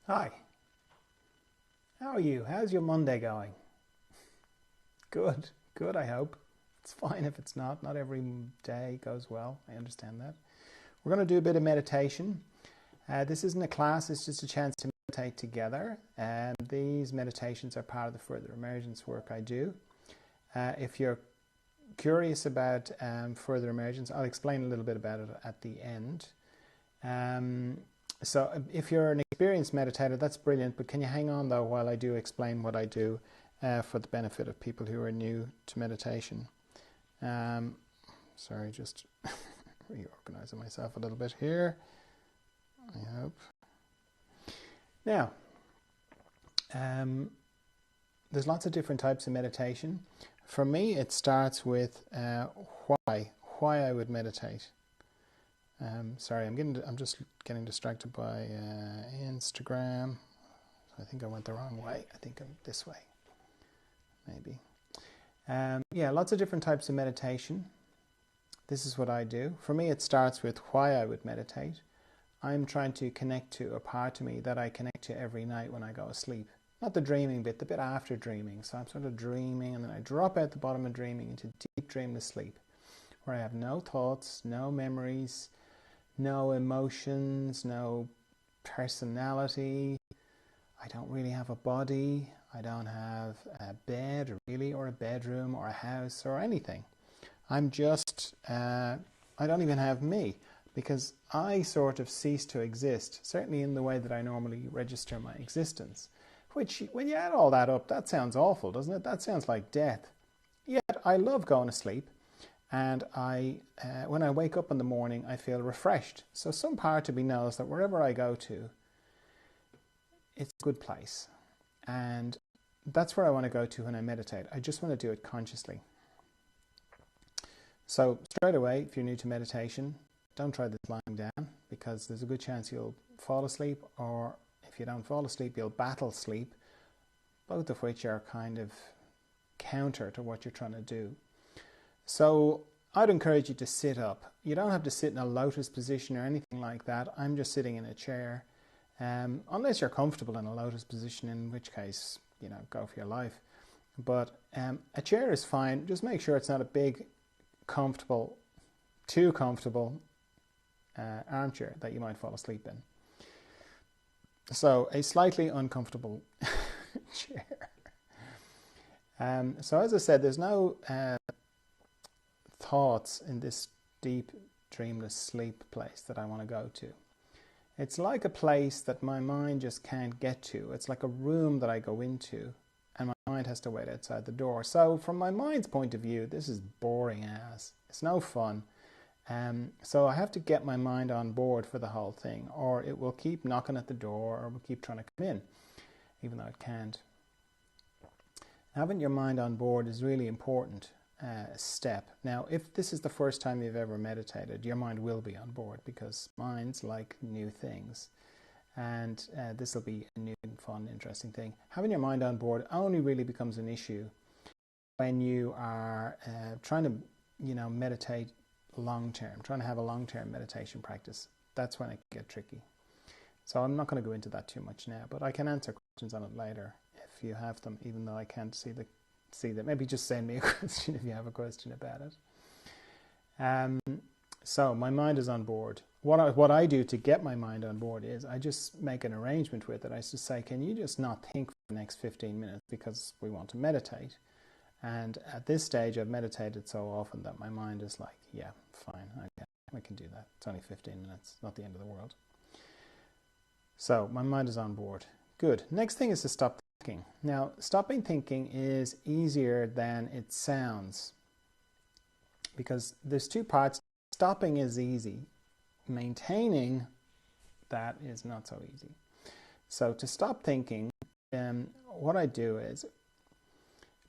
Hi, how are you? How's your Monday going? Good, good, I hope. It's fine if it's not. Not every day goes well. I understand that. We're going to do a bit of meditation. This isn't a class, it's just a chance to meditate together. These meditations are part of the further emergence work I do. If you're curious about further emergence, I'll explain a little bit about it at the end. So if you're an experienced meditator, that's brilliant, but can you hang on though while I do explain what I do for the benefit of people who are new to meditation. Sorry, just reorganizing myself a little bit here, I hope. Now, there's lots of different types of meditation. For me, it starts with why I would meditate. Sorry, I'm just getting distracted by Instagram. I think I went the wrong way. I think I'm this way, maybe. Yeah, lots of different types of meditation. This is what I do. For me, it starts with why I would meditate. I'm trying to connect to a part of me that I connect to every night when I go to sleep. Not the dreaming bit, the bit after dreaming. So I'm sort of dreaming and then I drop out the bottom of dreaming into deep dreamless sleep, where I have no thoughts, no memories, no emotions, no personality. I don't really have a body. I don't have a bed, really, or a bedroom, or a house, or anything. I'm just, I don't even have me, because I sort of cease to exist, certainly in the way that I normally register my existence. Which, when you add all that up, that sounds awful, doesn't it? That sounds like death. Yet, I love going to sleep. And when I wake up in the morning, I feel refreshed. So some part of me knows that wherever I go to, it's a good place. And that's where I want to go to when I meditate. I just want to do it consciously. So straight away, if you're new to meditation, don't try this lying down, because there's a good chance you'll fall asleep, or if you don't fall asleep, you'll battle sleep, both of which are kind of counter to what you're trying to do. So I'd encourage you to sit up. You don't have to sit in a lotus position or anything like that. I'm just sitting in a chair. Unless you're comfortable in a lotus position, in which case, go for your life. But a chair is fine. Just make sure it's not a big, comfortable, too comfortable armchair that you might fall asleep in. So a slightly uncomfortable chair. So as I said, there's no thoughts in this deep, dreamless sleep place that I want to go to. It's like a place that my mind just can't get to. It's like a room that I go into and my mind has to wait outside the door. So from my mind's point of view, this is boring as. It's no fun. So I have to get my mind on board for the whole thing, or it will keep knocking at the door, or will keep trying to come in, even though it can't. Having your mind on board is really important. Step. Now, if this is the first time you've ever meditated, your mind will be on board, because minds like new things, and this will be a new, fun, interesting thing. Having your mind on board only really becomes an issue when you are trying to, meditate long-term, trying to have a long-term meditation practice. That's when it can get tricky. So I'm not going to go into that too much now, but I can answer questions on it later if you have them, even though I can't see that. Maybe just send me a question if you have a question about it. So my mind is on board. What I do to get my mind on board is I just make an arrangement with it. I just say, can you just not think for the next 15 minutes, because we want to meditate. And at this stage, I've meditated so often that my mind is like, yeah, fine, okay, we can do that. It's only 15 minutes, not the end of the world. So my mind is on board. Good. Next thing is to stop thinking. Now, stopping thinking is easier than it sounds, because there's two parts. Stopping is easy. Maintaining that is not so easy. So to stop thinking, what I do is, it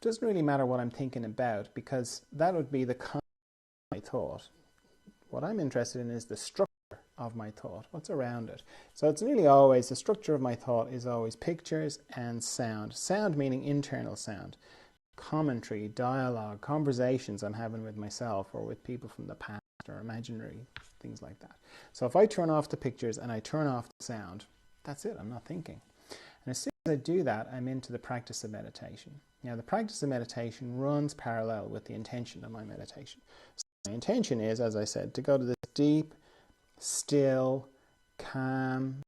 doesn't really matter what I'm thinking about, because that would be the content of my thought. What I'm interested in is the structure of my thought, what's around it. So it's nearly always, the structure of my thought is always pictures and sound. Sound meaning internal sound. Commentary, dialogue, conversations I'm having with myself or with people from the past, or imaginary things like that. So if I turn off the pictures and I turn off the sound, That's it, I'm not thinking. And as soon as I do that, I'm into the practice of meditation. Now, the practice of meditation runs parallel with the intention of my meditation. So my intention is, as I said, to go to this deep, still, calm,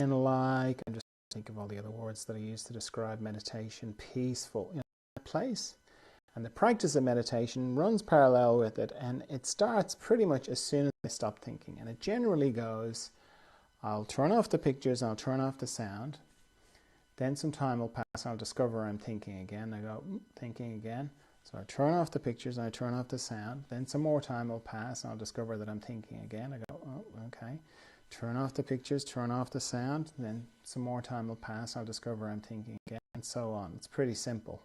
Zen-like, I'm just think of all the other words that I use to describe meditation, peaceful, place. And the practice of meditation runs parallel with it, and it starts pretty much as soon as I stop thinking. And it generally goes, I'll turn off the pictures, I'll turn off the sound. Then some time will pass, I'll discover I'm thinking again. I go, thinking again. So I turn off the pictures, and I turn off the sound. Then some more time will pass, and I'll discover that I'm thinking again. I go, oh, okay. Turn off the pictures, turn off the sound. Then some more time will pass, I'll discover I'm thinking again, and so on. It's pretty simple.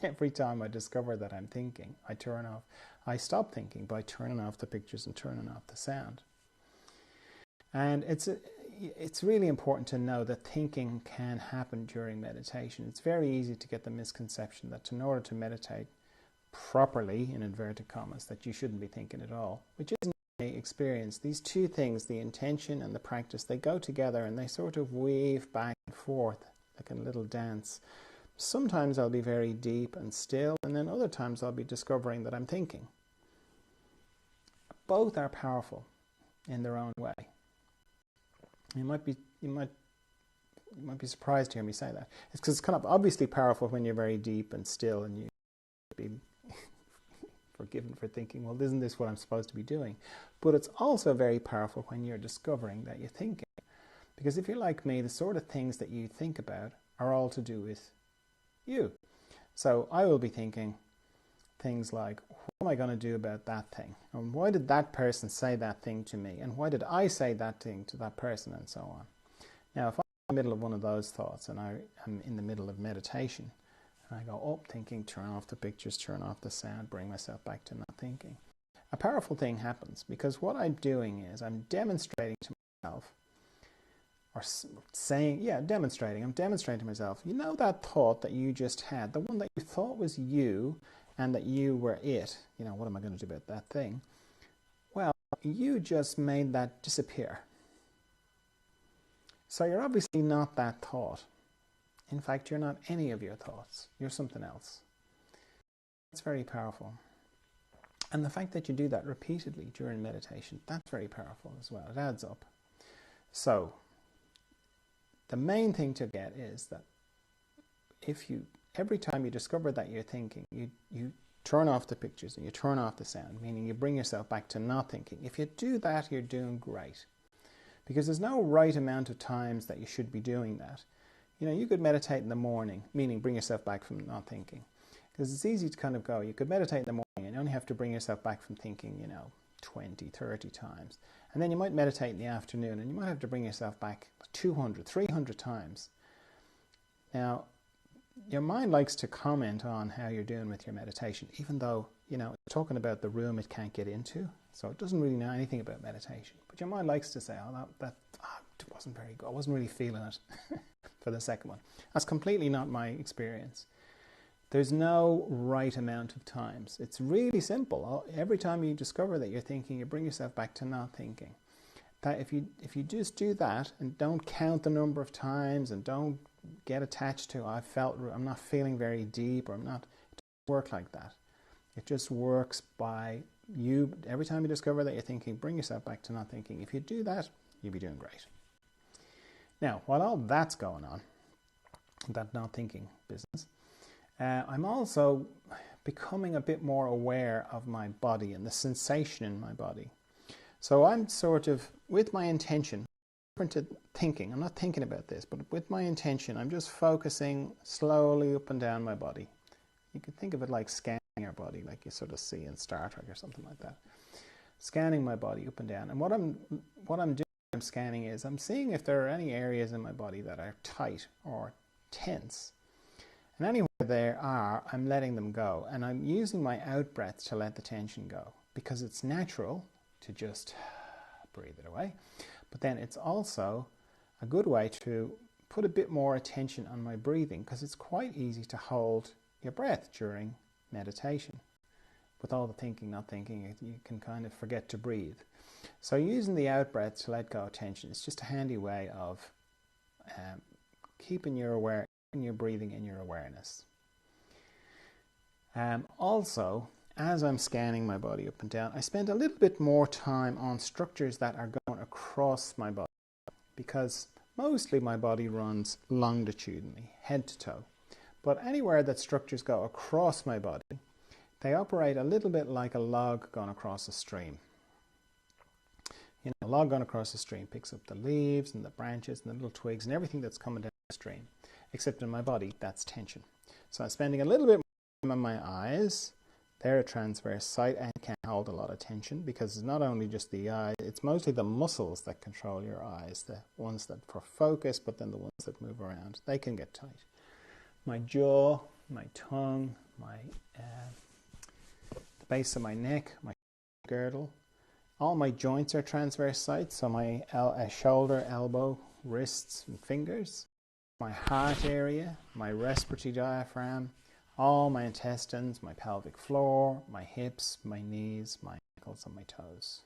Every time I discover that I'm thinking, I stop thinking by turning off the pictures and turning off the sound. And it's really important to know that thinking can happen during meditation. It's very easy to get the misconception that in order to meditate properly, in inverted commas, that you shouldn't be thinking at all, which isn't my experience. These two things, the intention and the practice, they go together and they sort of weave back and forth like a little dance. Sometimes I'll be very deep and still, and then other times I'll be discovering that I'm thinking. Both are powerful in their own way. You might be surprised to hear me say that. It's because it's kind of obviously powerful when you're very deep and still, and you be forgiven for thinking, well, isn't this what I'm supposed to be doing? But it's also very powerful when you're discovering that you're thinking. Because if you're like me, the sort of things that you think about are all to do with you. So I will be thinking things like, what am I going to do about that thing? And why did that person say that thing to me? And why did I say that thing to that person? And so on. Now, if I'm in the middle of one of those thoughts and I am in the middle of meditation, and I go up thinking, turn off the pictures, turn off the sound, bring myself back to not thinking, a powerful thing happens, because what I'm doing is I'm demonstrating to myself, or saying, demonstrating. I'm demonstrating to myself, that thought that you just had, the one that you thought was you and that you were it, what am I going to do about that thing? Well, you just made that disappear. So you're obviously not that thought. In fact, you're not any of your thoughts. You're something else. That's very powerful. And the fact that you do that repeatedly during meditation, that's very powerful as well. It adds up. So, the main thing to get is that every time you discover that you're thinking, you turn off the pictures and you turn off the sound, meaning you bring yourself back to not thinking. If you do that, you're doing great. Because there's no right amount of times that you should be doing that. You could meditate in the morning, meaning bring yourself back from not thinking. Because it's easy to kind of go, you could meditate in the morning and you only have to bring yourself back from thinking, 20, 30 times. And then you might meditate in the afternoon and you might have to bring yourself back 200, 300 times. Now, your mind likes to comment on how you're doing with your meditation, even though, it's talking about the room it can't get into, so it doesn't really know anything about meditation. But your mind likes to say, that wasn't very good. I wasn't really feeling it for the second one. That's completely not my experience. There's no right amount of times. It's really simple. Every time you discover that you're thinking, you bring yourself back to not thinking. That if you just do that and don't count the number of times and don't get attached to, I'm not feeling very deep, or it doesn't work like that. It just works by you, every time you discover that you're thinking, bring yourself back to not thinking. If you do that, you'll be doing great. Now, while all that's going on, that not thinking business, I'm also becoming a bit more aware of my body and the sensation in my body. So I'm sort of, with my intention, different to thinking, I'm not thinking about this, but with my intention, I'm just focusing slowly up and down my body. You could think of it like scanning your body, like you sort of see in Star Trek or something like that. Scanning my body up and down. And what I'm doing, I'm scanning is, I'm seeing if there are any areas in my body that are tight or tense. And anywhere there are, I'm letting them go. And I'm using my out breath to let the tension go. Because it's natural to just breathe it away. But then it's also a good way to put a bit more attention on my breathing, because it's quite easy to hold your breath during meditation. with all the thinking, not thinking, you can kind of forget to breathe. So using the out breath to let go of tension is just a handy way of keeping your breathing in your awareness. Also, as I'm scanning my body up and down, I spend a little bit more time on structures that are going across my body, because mostly my body runs longitudinally, head to toe. But anywhere that structures go across my body, they operate a little bit like a log going across a stream. You know, a log going across a stream picks up the leaves and the branches and the little twigs and everything that's coming down the stream. Except in my body, that's tension. So I'm spending a little bit more time on my eyes. They're a transverse site and can hold a lot of tension, because it's not only just the eye, it's mostly the muscles that control your eyes, the ones that for focus, but then the ones that move around. They can get tight. My jaw, my tongue, the base of my neck, my girdle, all my joints are transverse sites, so my shoulder, elbow, wrists and fingers, my heart area, my respiratory diaphragm, all my intestines, my pelvic floor, my hips, my knees, my ankles and my toes.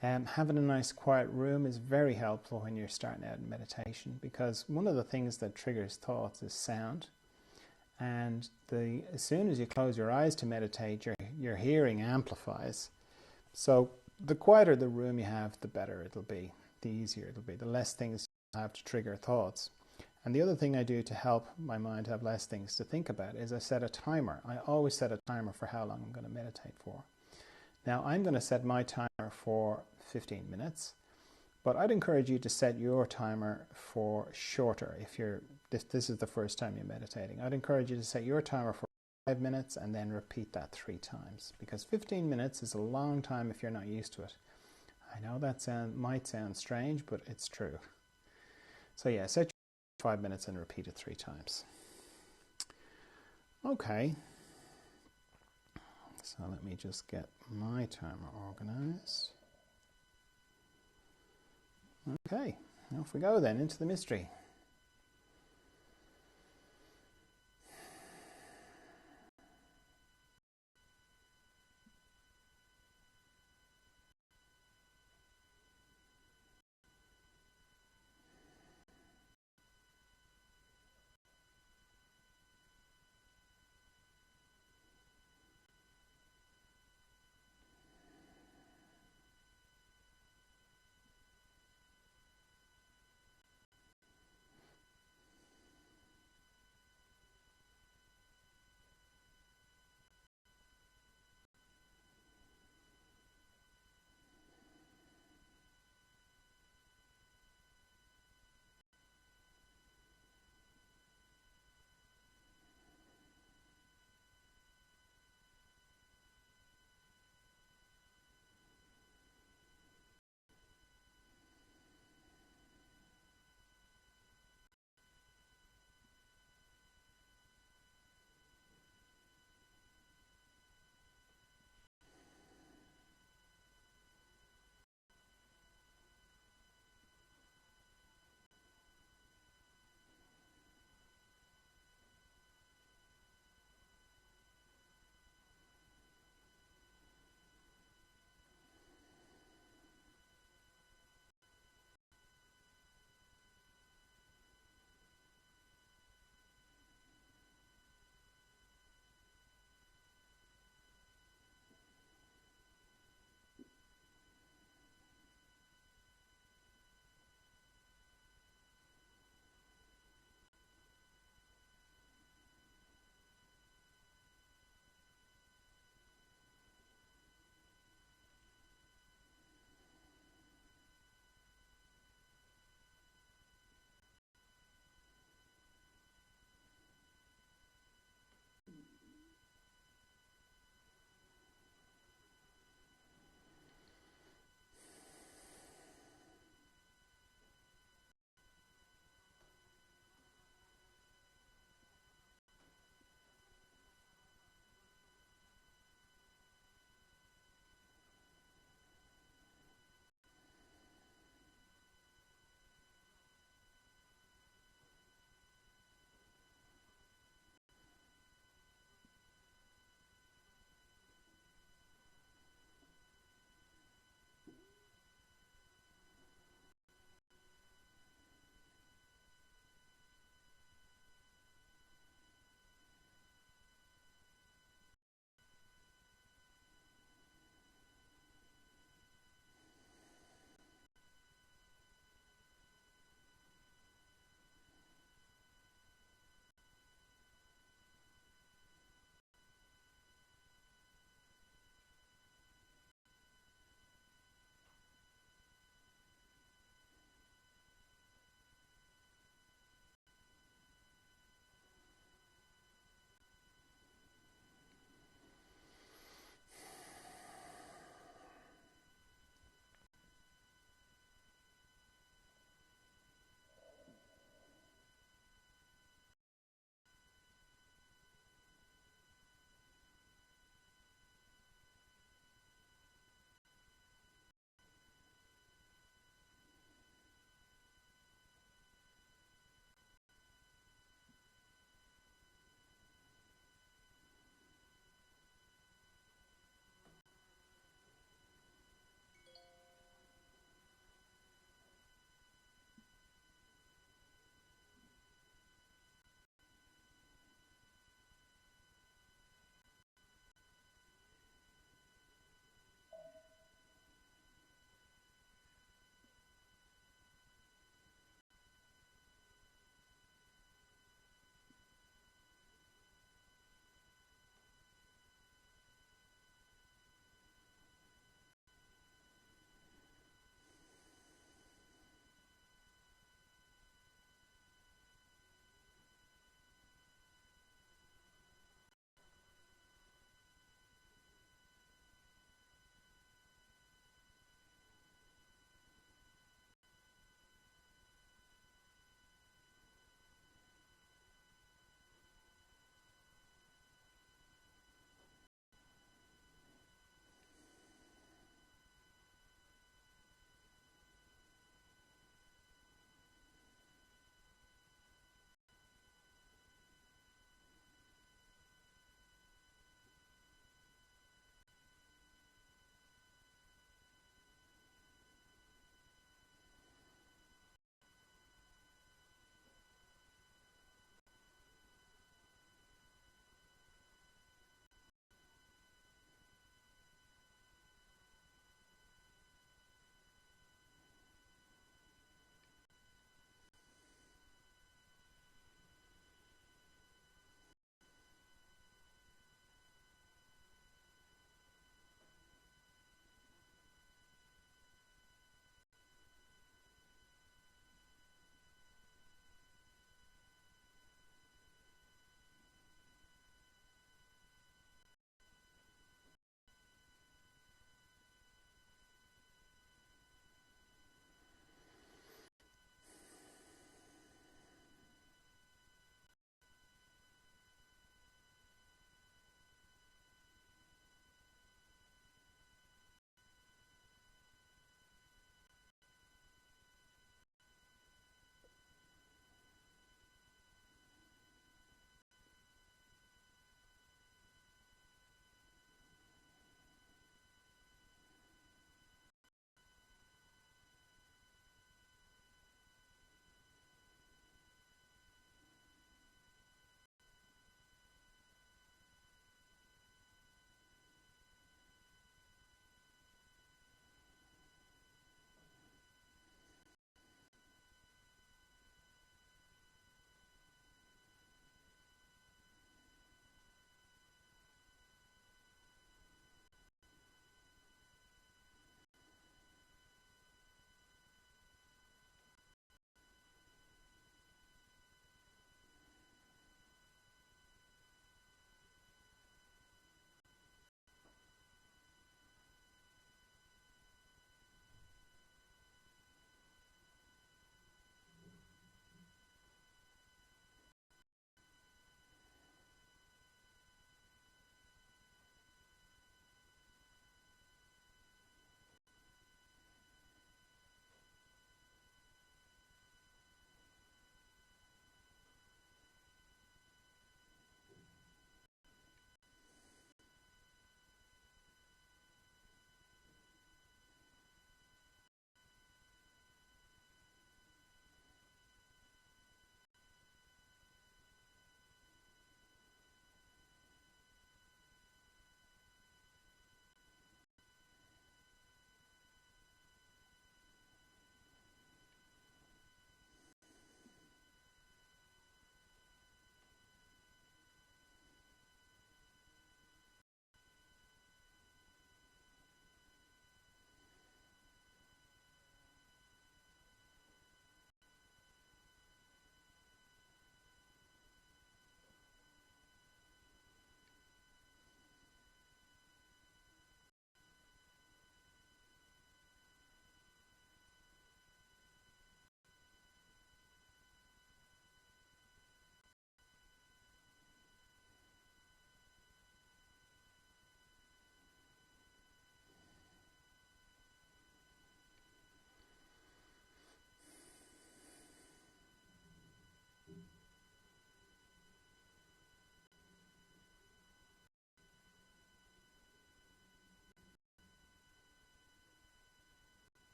Having a nice quiet room is very helpful when you're starting out in meditation, because one of the things that triggers thoughts is sound. And as soon as you close your eyes to meditate, your hearing amplifies. So the quieter the room you have, the better it'll be, the easier it'll be, the less things you have to trigger thoughts. And the other thing I do to help my mind have less things to think about is I set a timer. I always set a timer for how long I'm going to meditate for. Now I'm going to set my timer for 15 minutes, but I'd encourage you to set your timer for shorter. If this is the first time you're meditating, I'd encourage you to set your timer for 5 minutes and then repeat that 3 times, because 15 minutes is a long time if you're not used to it. I know that might sound strange, but it's true. So yeah, set your 5 minutes and repeat it 3 times. Okay, so let me just get my timer organized. Okay, off we go then into the mystery.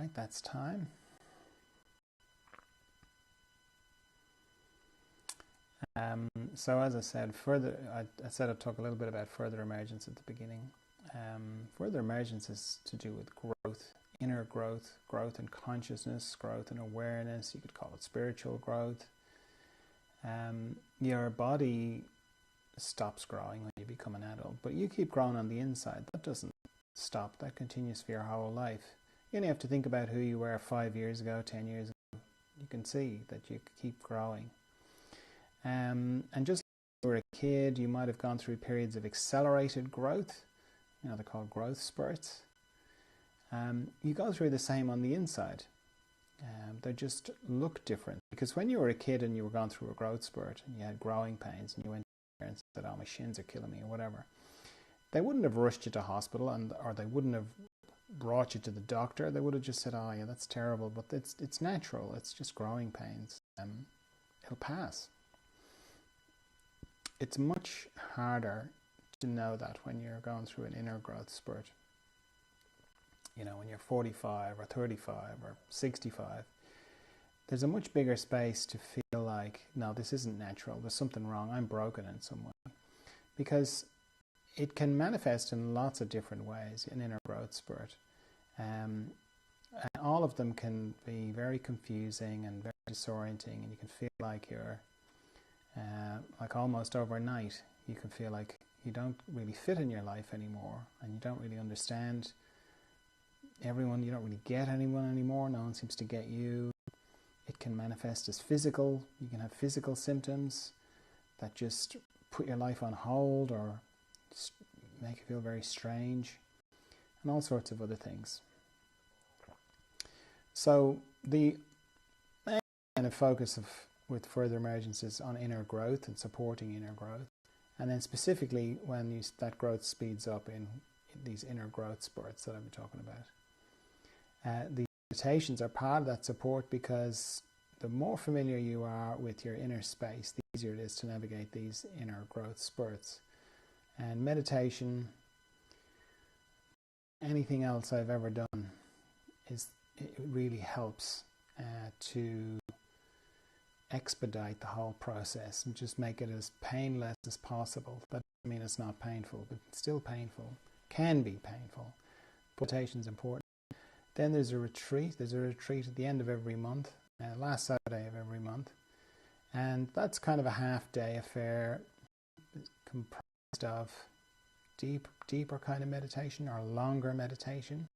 right, that's time. So as I said, I said I'd talk a little bit about further emergence at the beginning. Further emergence is to do with growth, inner growth, growth in consciousness, growth in awareness. You could call it spiritual growth. Your body stops growing when you become an adult, but you keep growing on the inside. That doesn't stop. That continues for your whole life. You only have to think about who you were 5 years ago, 10 years ago. You can see that you keep growing. And just like you were a kid, you might have gone through periods of accelerated growth. You know, they're called growth spurts. You go through the same on the inside. They just look different. Because when you were a kid and you were going through a growth spurt and you had growing pains and you went there and said, oh, my shins are killing me or whatever, they wouldn't have rushed you to hospital or they wouldn't have brought you to the doctor. They would have just said, oh yeah, that's terrible, but it's natural. It's just growing pains. It'll pass. It's much harder to know that when you're going through an inner growth spurt. You know, when you're 45 or 35 or 65, there's a much bigger space to feel like, no, this isn't natural. There's something wrong. I'm broken in some way. Because it can manifest in lots of different ways, an inner growth spurt. And all of them can be very confusing and very disorienting, and you can feel like you're like almost overnight, you can feel like you don't really fit in your life anymore, and you don't really understand everyone, you don't really get anyone anymore, no one seems to get you. It can manifest as physical. You can have physical symptoms that just put your life on hold or make you feel very strange, and all sorts of other things. So the main kind of focus with further emergence is on inner growth and supporting inner growth, and then specifically when that growth speeds up in these inner growth spurts that I've been talking about. The meditations are part of that support, because the more familiar you are with your inner space, the easier it is to navigate these inner growth spurts. And meditation, anything else I've ever done, it really helps to expedite the whole process and just make it as painless as possible. That doesn't mean it's not painful, but it's still painful. Can be painful. Meditation is important. Then there's a retreat. There's a retreat at the end of every month, last Saturday of every month. And that's kind of a half-day affair comprised of deeper kind of meditation or longer meditation.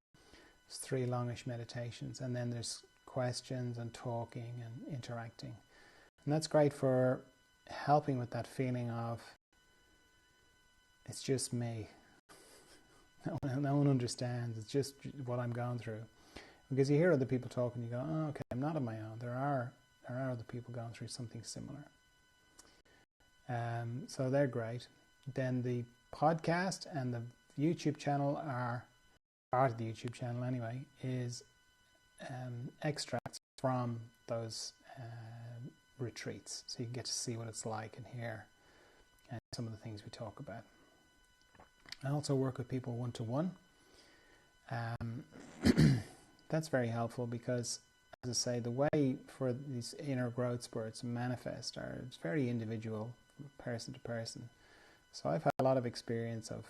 There's 3 longish meditations, and then there's questions and talking and interacting. And that's great for helping with that feeling of, it's just me. No one understands. It's just what I'm going through. Because you hear other people talking, you go, oh, okay, I'm not on my own. There are other people going through something similar. So they're great. Then the podcast and the YouTube channel are, part of the YouTube channel anyway, is extracts from those retreats. So you get to see what it's like and hear some of the things we talk about. I also work with people one-to-one. That's very helpful because, as I say, the way for these inner growth spurts manifest it's very individual, person to person. So I've had a lot of experience of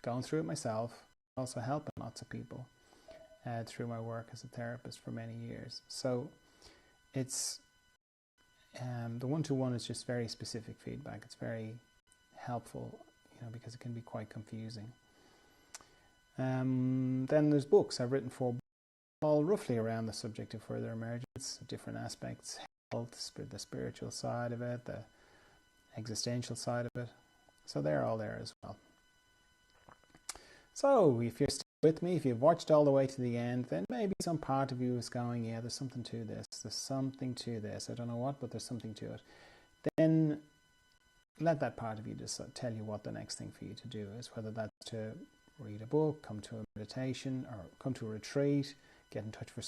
going through it myself, also helping lots of people through my work as a therapist for many years. So it's the one-to-one is just very specific feedback. It's very helpful, because it can be quite confusing. Then there's books. I've written 4 books, all roughly around the subject of further emergence, different aspects, health, the spiritual side of it, the existential side of it. So they're all there as well. So if you're still with me, if you've watched all the way to the end, then maybe some part of you is going, yeah, there's something to this. There's something to this. I don't know what, but there's something to it. Then let that part of you just tell you what the next thing for you to do is, whether that's to read a book, come to a meditation, or come to a retreat, get in touch for